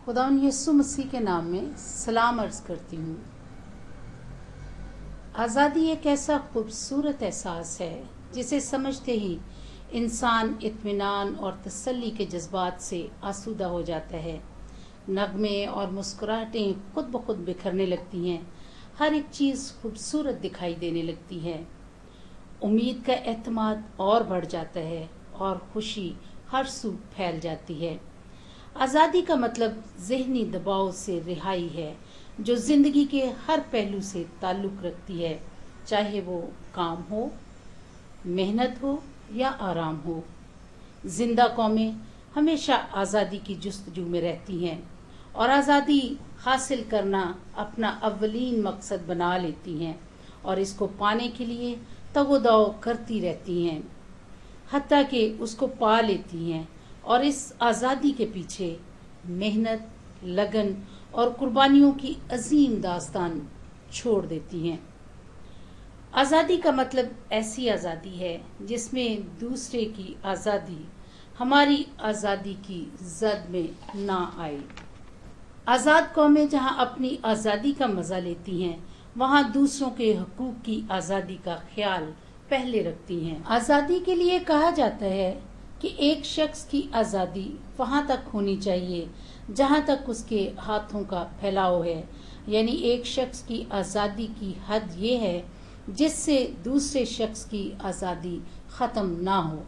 खुदावंद यीशु मसीह के नाम में सलाम अर्ज करती हूँ। आज़ादी एक ऐसा खूबसूरत एहसास है जिसे समझते ही इंसान इत्मीनान और तसल्ली के जज्बात से आसूदा हो जाता है। नगमे और मुस्कुराहटें खुद ब खुद बिखरने लगती हैं। हर एक चीज़ खूबसूरत दिखाई देने लगती है। उम्मीद का एतमाद और बढ़ जाता है और खुशी हर सू फैल जाती है। आज़ादी का मतलब ज़हनी दबाव से रिहाई है जो ज़िंदगी के हर पहलू से ताल्लुक़ रखती है, चाहे वो काम हो, मेहनत हो या आराम हो। जिंदा कौमें हमेशा आज़ादी की जुस्तजू में रहती हैं और आज़ादी हासिल करना अपना अव्वलीन मकसद बना लेती हैं और इसको पाने के लिए तगोदाव करती रहती हैं, हत्ता कि उसको पा लेती हैं और इस आज़ादी के पीछे मेहनत, लगन और कुर्बानियों की अजीम दास्तान छोड़ देती हैं। आज़ादी का मतलब ऐसी आज़ादी है जिसमें दूसरे की आज़ादी हमारी आज़ादी की जद में ना आए। आज़ाद कौमें जहां अपनी आज़ादी का मज़ा लेती हैं, वहां दूसरों के हकूक़ की आज़ादी का ख्याल पहले रखती हैं। आज़ादी के लिए कहा जाता है कि एक शख्स की आज़ादी वहां तक होनी चाहिए जहां तक उसके हाथों का फैलाव है, यानी एक शख्स की आज़ादी की हद ये है जिससे दूसरे शख्स की आज़ादी ख़त्म ना हो।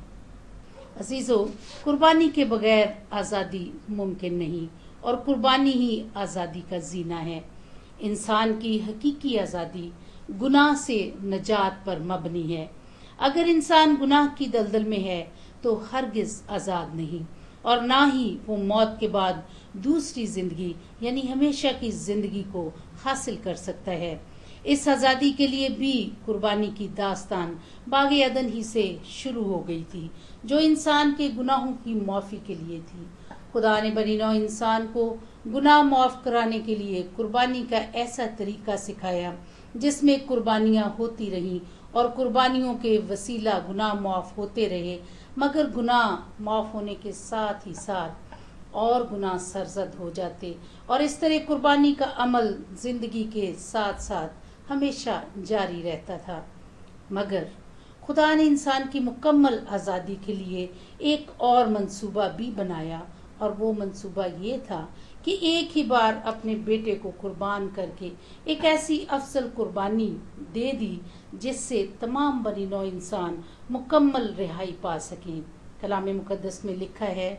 अजीज़ो, कुर्बानी के बगैर आज़ादी मुमकिन नहीं और कुर्बानी ही आज़ादी का जीना है। इंसान की हकीकी आज़ादी गुनाह से नजात पर मबनी है। अगर इंसान गुनाह की दलदल में है तो हरगिज़ आज़ाद नहीं और ना ही वो मौत के बाद दूसरी जिंदगी यानी हमेशा की जिंदगी को हासिल कर सकता है। इस आज़ादी के लिए भी कुर्बानी की दास्तान बाग़े अदन ही से शुरू हो गई थी, जो इंसान के गुनाहों की माफ़ी के लिए थी। खुदा ने बनी नौ इंसान को गुनाह माफ़ कराने के लिए कुर्बानी का ऐसा तरीका सिखाया जिसमें कुर्बानियाँ होती रहीं और कुर्बानियों के वसीला गुनाह माफ़ होते रहे, मगर गुनाह माफ़ होने के साथ ही साथ और गुनाह सरजद हो जाते और इस तरह कुर्बानी का अमल जिंदगी के साथ साथ हमेशा जारी रहता था। मगर खुदा ने इंसान की मुकम्मल आज़ादी के लिए एक और मंसूबा भी बनाया और वो मंसूबा ये था कि एक ही बार अपने बेटे को कुर्बान करके एक ऐसी अफसल कुर्बानी दे दी जिससे तमाम बनी नौ इंसान मुकम्मल रिहाई पा सकें। कलाम मुकद्दस में लिखा है,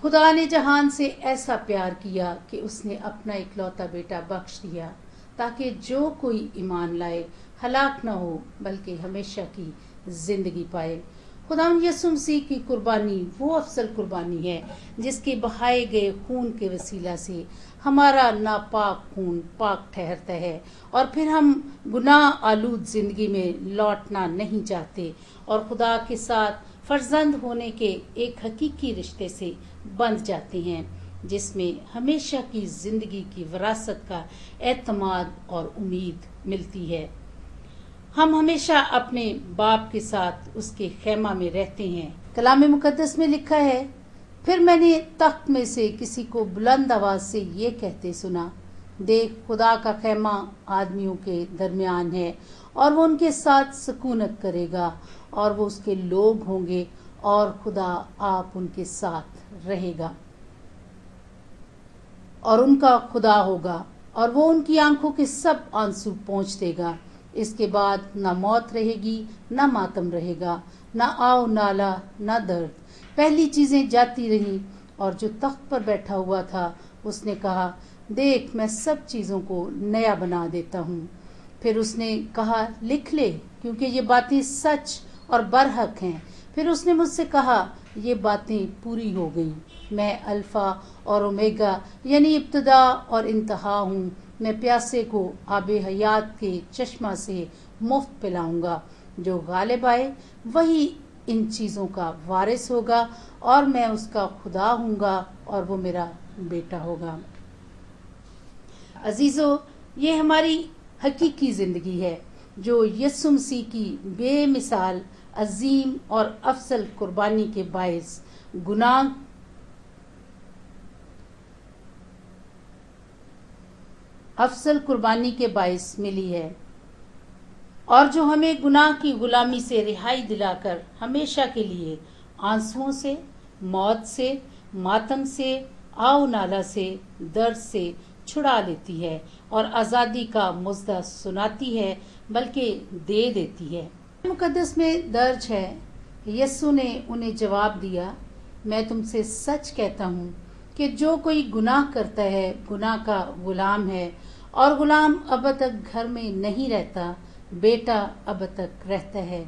खुदा ने जहान से ऐसा प्यार किया कि उसने अपना इकलौता बेटा बख्श दिया ताकि जो कोई ईमान लाए हलाक न हो बल्कि हमेशा की जिंदगी पाए। खुदावंद यीशु मसीह की कुर्बानी वो अफसल कुर्बानी है जिसके बहाए गए खून के वसीला से हमारा नापाक खून पाक ठहरता है और फिर हम गुनाह आलूद जिंदगी में लौटना नहीं चाहते और खुदा के साथ फर्जंद होने के एक हकीकी रिश्ते से बंध जाते हैं जिसमें हमेशा की जिंदगी की विरासत का एतमाद और उम्मीद मिलती है। हम हमेशा अपने बाप के साथ उसके खेमा में रहते हैं। कलाम मुकद्दस में लिखा है, फिर मैंने तख्त में से किसी को बुलंद आवाज से ये कहते सुना, देख खुदा का खेमा आदमियों के दरमियान है और वो उनके साथ सुकूनत करेगा और वो उसके लोग होंगे और खुदा आप उनके साथ रहेगा और उनका खुदा होगा और वो उनकी आंखों के सब आंसू पोंछ देगा। इसके बाद ना मौत रहेगी, ना मातम रहेगा, ना आओ नाला, ना दर्द। पहली चीजें जाती रहीं और जो तख्त पर बैठा हुआ था उसने कहा, देख मैं सब चीजों को नया बना देता हूँ। फिर उसने कहा, लिख ले क्योंकि ये बातें सच और बरहक हैं। फिर उसने मुझसे कहा, ये बातें पूरी हो गई। मैं अल्फा और ओमेगा यानी इब्तिदा और इंतहा हूँ। मैं प्यासे को आबे हयात के चश्मा से मुफ्त पिलाऊंगा। जो गालिब आए वही इन चीज़ों का वारिस होगा और मैं उसका खुदा हूँगा और वो मेरा बेटा होगा। अजीज़ो, ये हमारी हकीकी ज़िंदगी है जो यीशु मसीह की बेमिसाल अजीम और अफसल कुर्बानी के बायस गुनाह अफसल कुर्बानी के बाइस मिली है और जो हमें गुनाह की गुलामी से रिहाई दिलाकर हमेशा के लिए आंसुओं से, मौत से, मातम से, आव नाला से, दर्द से छुड़ा लेती है और आज़ादी का मुज़्दा सुनाती है, बल्कि दे देती है। मुक़द्दस में दर्ज है, यस्सु ने उन्हें जवाब दिया, मैं तुमसे सच कहता हूँ कि जो कोई गुनाह करता है गुनाह का गुलाम है, और गुलाम अब तक घर में नहीं रहता, बेटा अब तक रहता है।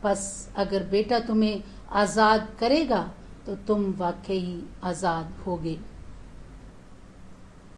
बस अगर बेटा तुम्हें आज़ाद करेगा तो तुम वाकई आज़ाद होगे।